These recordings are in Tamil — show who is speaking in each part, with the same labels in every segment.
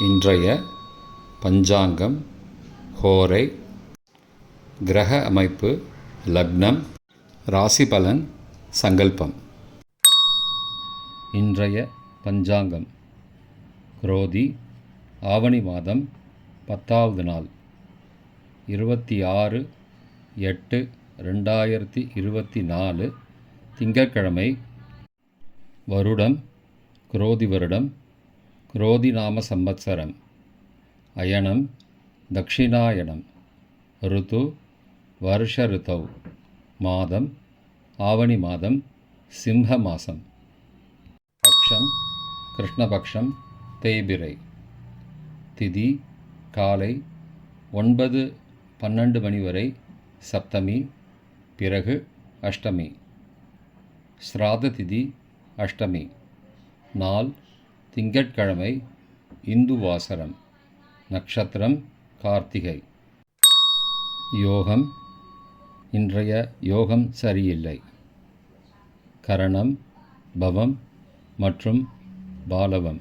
Speaker 1: இன்றைய பஞ்சாங்கம், ஹோரை, கிரக அமைப்பு, லக்னம், ராசி பலன், சங்கல்பம். இன்றைய பஞ்சாங்கம் குரோதி ஆவணி மாதம் 10வது நாள் 26/8/2024 திங்கட்கிழமை. வருடம் குரோதி வருடம், குரோதி நாம சம்வத்சரம். அயனம் தக்ஷிணாயனம். ருத்து வருஷ ருத்தௌ. மாதம் ஆவணி மாதம், சிம்ம மாதம். பக்ஷம் கிருஷ்ணபக்ஷம், தேய்பிறை. திதி காலை 9:12 மணி வரை சப்தமி, பிறகு அஷ்டமி. ஸ்ராத திதி அஷ்டமி. நாள் திங்கட்கிழமை, இந்து வாசரம். நட்சத்திரம் கார்த்திகை. யோகம் இன்றைய யோகம் சரியில்லை. கரணம் பவம் மற்றும் பாலவம்.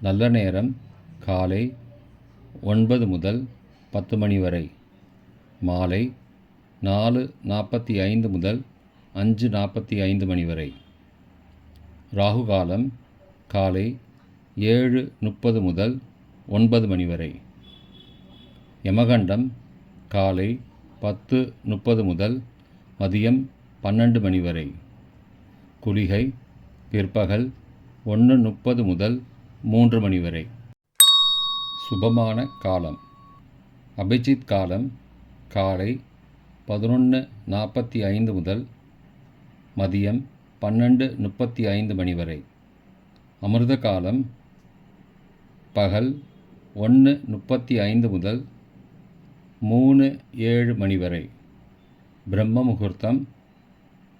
Speaker 1: நல்ல நேரம் காலை 9 முதல் 10 மணி வரை. மாலை 4:45 முதல் 5:45 மணி வரை. ராகு காலம் காலை 7:30 முதல் 9 மணி வரை. யமகண்டம் காலை 10:30 முதல் மதியம் 12 மணி வரை. குளிகை பிற்பகல் 1:30 முதல் 3 மணி வரை. சுபமான காலம் அபிஜித் காலம் காலை 11:45 முதல் மதியம் 12:35 மணி வரை. அமிர்த காலம் பகல் 1:35 முதல் 3:07 மணி வரை. பிரம்ம முகூர்த்தம்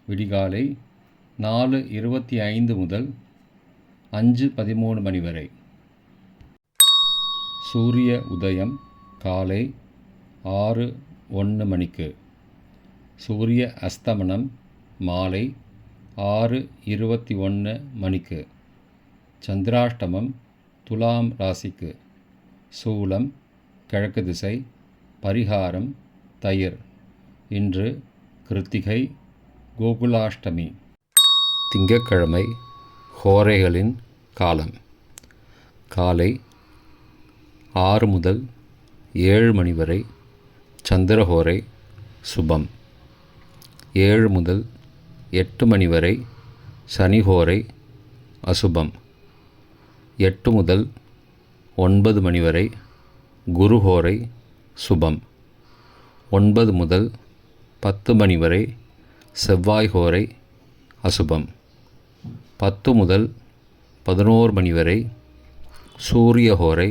Speaker 1: விடிகாலை 4:25 முதல் 5:13 மணி வரை. சூரிய உதயம் காலை 6:01 மணிக்கு. சூரிய அஸ்தமனம் மாலை 6:21 மணிக்கு. சந்திராஷ்டமம் துலாம் ராசிக்கு. சூலம் கிழக்கு திசை. பரிகாரம் தயிர். இன்று கிருத்திகை கோகுலாஷ்டமி. திங்கட்கிழமை ஹோரைகளின் காலம் காலை 6 முதல் 7 மணி வரை சந்திரஹோரை சுபம். 7 முதல் 8 மணி வரை சனிஹோரை அசுபம். 8 முதல் 9 மணி வரை குருஹோரை சுபம். 9 முதல் 10 மணி வரை செவ்வாய் ஹோரை அசுபம். 10 முதல் 11 மணி வரை சூரிய ஹோரை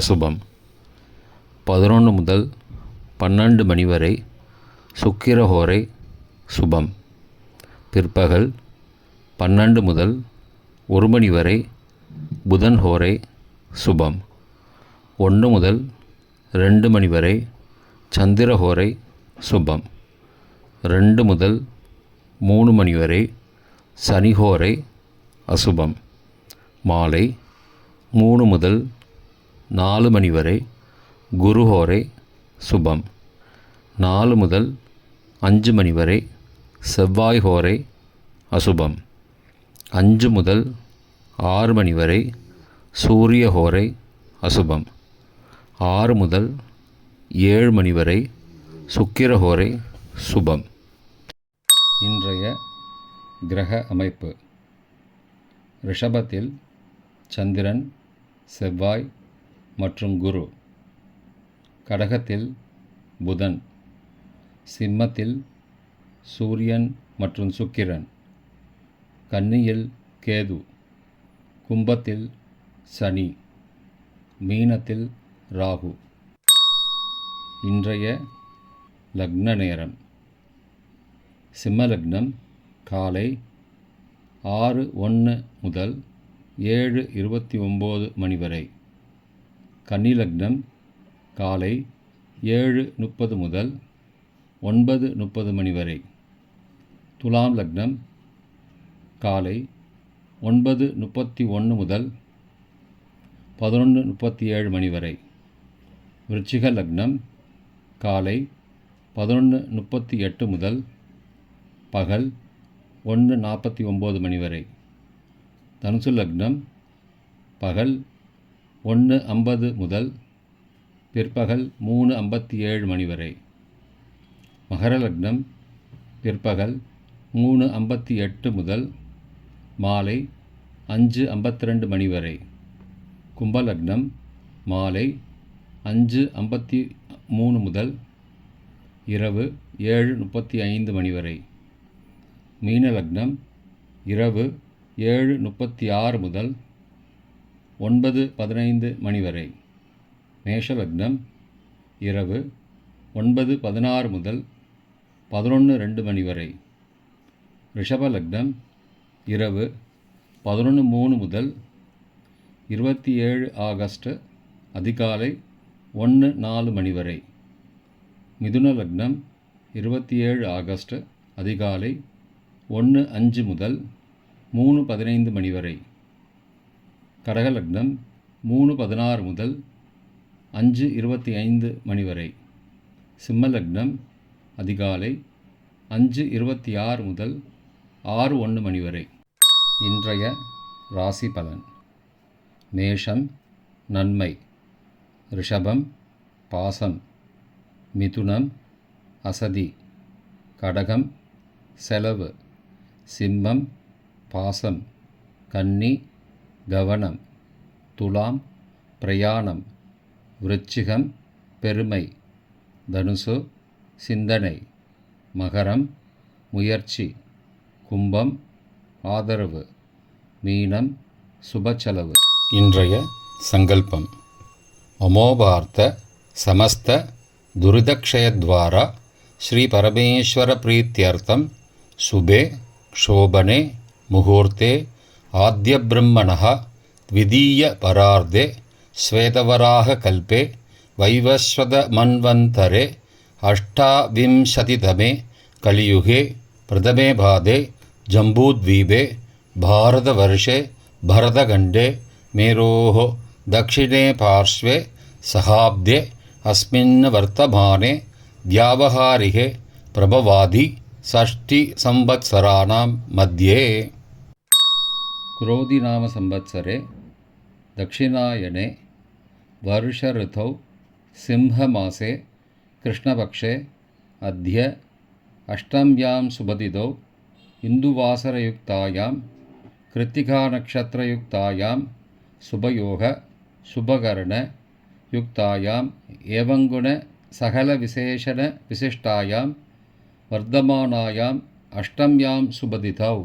Speaker 1: அசுபம். 11 முதல் 12 மணி வரை சுக்கிர ஹோரை சுபம். பிற்பகல் 12 முதல் 1 மணி வரை புதன் ஹோரை சுபம். 1 முதல் 2 மணி வரை சந்திர ஹோரை சுபம். 2 முதல் 3 மணி வரை சனி ஹோரை அசுபம். மாலை 3 முதல் 4 மணி வரை குரு ஹோரை சுபம். 4 முதல் 5 மணி வரை செவ்வாய் ஹோரை அசுபம். 5 முதல் 6 மணி வரை சூரிய ஹோரை அசுபம். 6 முதல் 7 மணி வரை சுக்கிர ஹோரை சுபம். இன்றைய கிரக அமைப்பு. ரிஷபத்தில் சந்திரன், செவ்வாய் மற்றும் குரு. கடகத்தில் புதன். சிம்மத்தில் சூரியன் மற்றும் சுக்கிரன். கன்னியில் கேது. கும்பத்தில் சனி. மீனத்தில் ராகு. இன்றைய லக்ன நேரம். சிம்ம லக்னம் காலை 6:01 முதல் 7:29 மணி வரை. கன்னி லக்னம் காலை 7:30 முதல் 9:30 மணி வரை. துலாம் லக்னம் காலை 9:31 முதல் 11:37 மணி வரை. விருச்சிக லக்னம் காலை 11:38 முதல் பகல் 1:49 மணி வரை. தனுசு லக்னம் பகல் 1:50 முதல் பிற்பகல் 3:57 மணி வரை. மகர லக்னம் பிற்பகல் 3:58 முதல் மாலை 5:52 மணி வரை. கும்பலக்னம் மாலை 5:53 முதல் இரவு 7:35 மணி வரை. மீன லக்னம் இரவு 7:36 முதல் 9:15 மணி வரை. மேஷ லக்னம் இரவு 9:16 முதல் 11:02 மணி வரை. ரிஷப லக்னம் இரவு 11:03 முதல் 27 ஆகஸ்ட் அதிகாலை 1:04 மணி வரை. மிதுன லக்னம் 27 ஆகஸ்ட் அதிகாலை 1:05 முதல் 3:15 மணி வரை. கடக லக்னம் 3:16 முதல் 5:25 மணி வரை. சிம்ம லக்னம் அதிகாலை 5:26 முதல் 6:01 மணி வரை. இன்றைய ராசி பலன். மேஷம் நன்மை, ரிஷபம் பாசம், மிதுனம் அசதி, கடகம் செலவு, சிம்மம் பாசம், கன்னி கவனம், துலாம் பிரயாணம், விருச்சிகம் பெருமை, தனுசு சிந்தனை, மகரம் முயற்சி, கும்பம் ஆதரவு, மீனம் சுபச்செலவு. இன்றைய சங்கல்பம். அமோபார்த்த சமஸ்த துரிதக்ஷயத்வாரா ஸ்ரீ பரமேஸ்வர பிரீத்யர்த்தம் சுபே க்ஷோபனே முகூர்த்தே ஆத்ய பிரம்மணः த்விதீய பரார்த்தே ஸ்வேதவராக கல்பே வைவஸ்வத மன்வந்தரே அஷ்டாவிம்சதிதமே கலியுகே பிரதமே பாதே ஜம்பூத்வீபே பாரதவர்ஷே பரதகண்டே மேரோः दक्षिणे पार्श्वे सहाब्दे अस्मिन् वर्तमाने व्यावहारिके प्रभवादि षष्टिसंवत्सराणां मध्ये. क्रोधिनाम संवत्सरे दक्षिणायने वर्षऋतौ सिंहमासे कृष्णपक्षे अद्य अष्टम्यां शुभतिथौ इन्दुवासरयुक्तायां कृत्तिकानक्षत्रयुक्तायां शुभयोग शुभकरण युक्तायां एवंगुण सकल विशेषण विशिष्टायां वर्धमानायां अष्टम्यां शुभतिथौ